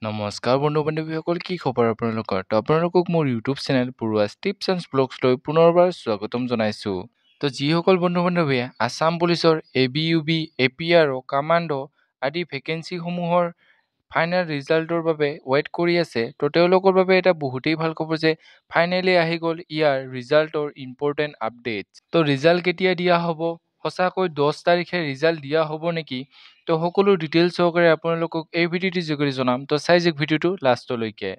নমস্কাৰ বন্ধু বান্ধৱীসকল, কি খবৰ আপোনালোকৰ? তো আপোনালোকক মোৰ ইউটিউব চেনেল পূৰ্বাছ টিপছ এণ্ড ব্লগছলৈ পুনৰবাৰ স্বাগতম জনাইছোঁ। তো যিসকল বন্ধু বান্ধৱীয়ে আছাম পুলিচৰ ABUB, APRO, কামাণ্ডো আদি ভেকেঞ্চিসমূহৰ ফাইনেল ৰিজাল্টৰ বাবে ৱেইট কৰি আছে, তো তেওঁলোকৰ বাবে এটা বহুতেই ভাল খবৰ যে ফাইনেলি আহি গ'ল ইয়াৰ ৰিজাল্টৰ ইম্পৰ্টেণ্ট আপডেটছ। তো ৰিজাল্ট কেতিয়া দিয়া হ'ব, সঁচাকৈ 10 তাৰিখে ৰিজাল্ট দিয়া হ'ব নেকি? তো সকলো ডিটেইলছ সহকাৰে আপোনালোকক এই ভিডিঅ'টিৰ যোগেদি জনাম। তো চাই যাওক ভিডিঅ'টো লাষ্টলৈকে।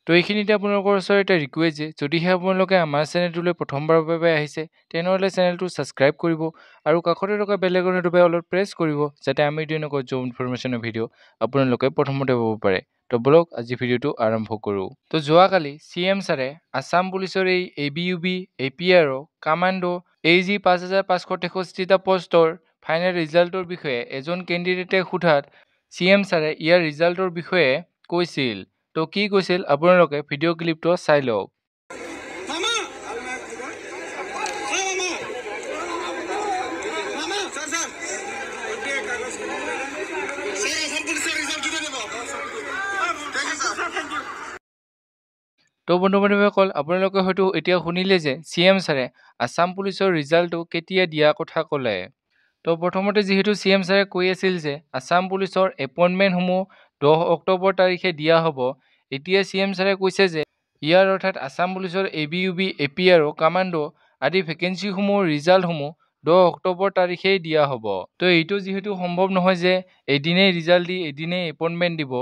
তো এইখিনিতে আপোনালোকৰ ওচৰত এটা ৰিকুৱেষ্ট যে যদিহে আপোনালোকে আমাৰ চেনেলটোলৈ প্ৰথমবাৰৰ বাবে আহিছে, তেনেহ'লে চেনেলটো ছাবস্ক্ৰাইব কৰিব আৰু কাষতে থকা বেল আইকনটো দবাই অলপ প্ৰেছ কৰিব, যাতে আমি দি এনেকুৱা জব ইনফৰমেশ্যনৰ ভিডিঅ' আপোনালোকে প্ৰথমতে পাব পাৰে। তো বলক আজি ভিডিঅ'টো আৰম্ভ কৰোঁ। তো যোৱাকালি CM ছাৰে আছাম পুলিচৰ এই ABUB, APRO, কামাণ্ডো AG 5563টা পষ্টৰ ফাইনেল ৰিজাল্টৰ বিষয়ে এজন কেণ্ডিডেটে সোধাত CM ছাৰে ইয়াৰ ৰিজাল্টৰ বিষয়ে কৈছিল। তো কি কৈছিল আপোনালোকে ভিডিঅ' ক্লিপটো চাই লওক। তো বন্ধু বান্ধৱীসকল, আপোনালোকে হয়তো এতিয়া শুনিলে যে CM ছাৰে আছাম পুলিচৰ ৰিজাল্টটো কেতিয়া দিয়া কথা ক'লে। তো প্ৰথমতে যিহেতু CM ছাৰে কৈ আছিল যে আছাম পুলিচৰ এপইণ্টমেণ্টসমূহ 10 অক্টোবৰ তাৰিখে দিয়া হ'ব, এতিয়া CM ছাৰে কৈছে যে ইয়াৰ অৰ্থাৎ আছাম পুলিচৰ ABUB, APRO, কামাণ্ডো আদি ভেকেঞ্চিসমূহৰ ৰিজাল্টসমূহ 10 অক্টোবৰ তাৰিখেই দিয়া হ'ব। তো এইটো যিহেতু সম্ভৱ নহয় যে এদিনেই ৰিজাল্ট দি এদিনেই এপইণ্টমেণ্ট দিব,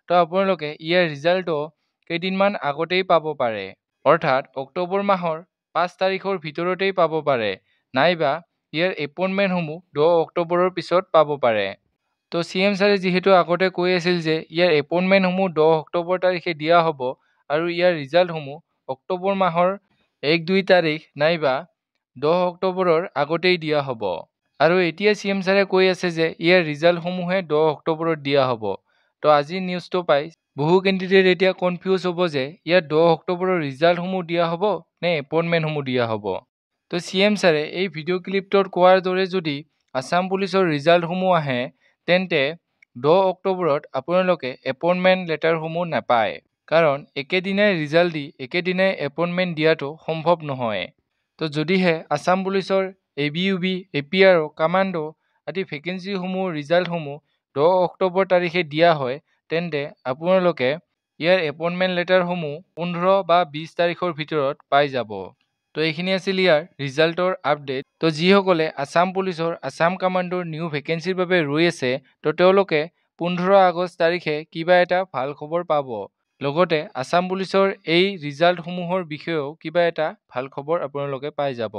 তো আপোনালোকে ইয়াৰ ৰিজাল্টটো কেইদিনমান আগতেই পাব পাৰে, অৰ্থাৎ অক্টোবৰ মাহৰ 5 তাৰিখৰ ভিতৰতেই পাব পাৰে, নাইবা ইয়াৰ এপইণ্টমেণ্টসমূহ 10 অক্টোবৰৰ পিছত পাব পাৰে। তো CM ছাৰে যিহেতু আগতে কৈ আছিল যে ইয়াৰ এপইণ্টমেণ্টসমূহ 10 অক্টোবৰ তাৰিখে দিয়া হ'ব আৰু ইয়াৰ ৰিজাল্টসমূহ অক্টোবৰ মাহৰ 1-2 তাৰিখ নাইবা 10 অক্টোবৰৰ আগতেই দিয়া হ'ব। আৰু এতিয়া CM ছাৰে কৈ আছে যে ইয়াৰ ৰিজাল্টসমূহে 10 অক্টোবৰত দিয়া হ'ব। তো আজি নিউজটো পাই বহু কেণ্ডিডেট এতিয়া কনফিউজ হ'ব যে ইয়াত 10 অক্টোবৰৰ ৰিজাল্টসমূহ দিয়া হ'ব নে এপইণ্টমেণ্টসমূহ দিয়া হ'ব। তো CM ছাৰে এই ভিডিঅ' ক্লিপটোত কোৱাৰ দৰে যদি আছাম পুলিচৰ ৰিজাল্টসমূহ আহে, তেন্তে 10 অক্টোবৰত আপোনালোকে এপইণ্টমেণ্ট লেটাৰসমূহ নাপায়, কাৰণ একেদিনাই ৰিজাল্ট দি একেদিনাই এপইণ্টমেণ্ট দিয়াটো সম্ভৱ নহয়। তো যদিহে আছাম পুলিচৰ ABUB, APRO, কামাণ্ডো আদি ভেকেঞ্চিসমূহৰ ৰিজাল্টসমূহ 10 অক্টোবৰ তাৰিখে দিয়া হয়, তেন্তে আপোনালোকে ইয়াৰ এপইণ্টমেণ্ট লেটাৰসমূহ 15 বা 20 তাৰিখৰ ভিতৰত পাই যাব। তো এইখিনি আছিল ইয়াৰ ৰিজাল্টৰ আপডেট। তো যিসকলে আছাম পুলিচৰ, আছাম কামাণ্ডোৰ নিউ ভেকেঞ্চিৰ বাবে ৰৈ আছে, তো তেওঁলোকে 15 আগষ্ট তাৰিখে কিবা এটা ভাল খবৰ পাব। লগতে আছাম পুলিচৰ এই ৰিজাল্টসমূহৰ বিষয়েও কিবা এটা ভাল খবৰ আপোনালোকে পাই যাব।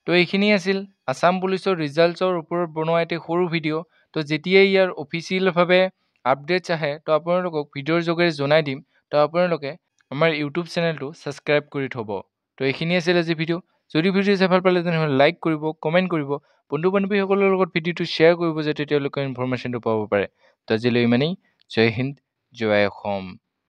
তো এইখিনি আছিল আছাম পুলিচৰ ৰিজাল্টছৰ ওপৰত বনোৱা এটি সৰু ভিডিঅ'। তো যেতিয়াই ইয়াৰ অফিচিয়েলভাৱে আপডেটছ আহে, তো আপোনালোকক ভিডিঅ'ৰ যোগেৰে জনাই দিম। তো আপোনালোকে আমাৰ ইউটিউব চেনেলটো ছাবস্ক্ৰাইব কৰি থ'ব। তো এইখিনি আছিল আজি ভিডিঅ'। যদি ভিডিঅ' চাই ভাল পালে তেনেহ'লে লাইক কৰিব, কমেণ্ট কৰিব, বন্ধু বান্ধৱীসকলৰ লগত ভিডিঅ'টো শ্বেয়াৰ কৰিব, যাতে তেওঁলোকে ইনফৰমেশ্যনটো পাব পাৰে। তো আজিলৈ ইমানেই। জয় হিন্দ, জয় অসম।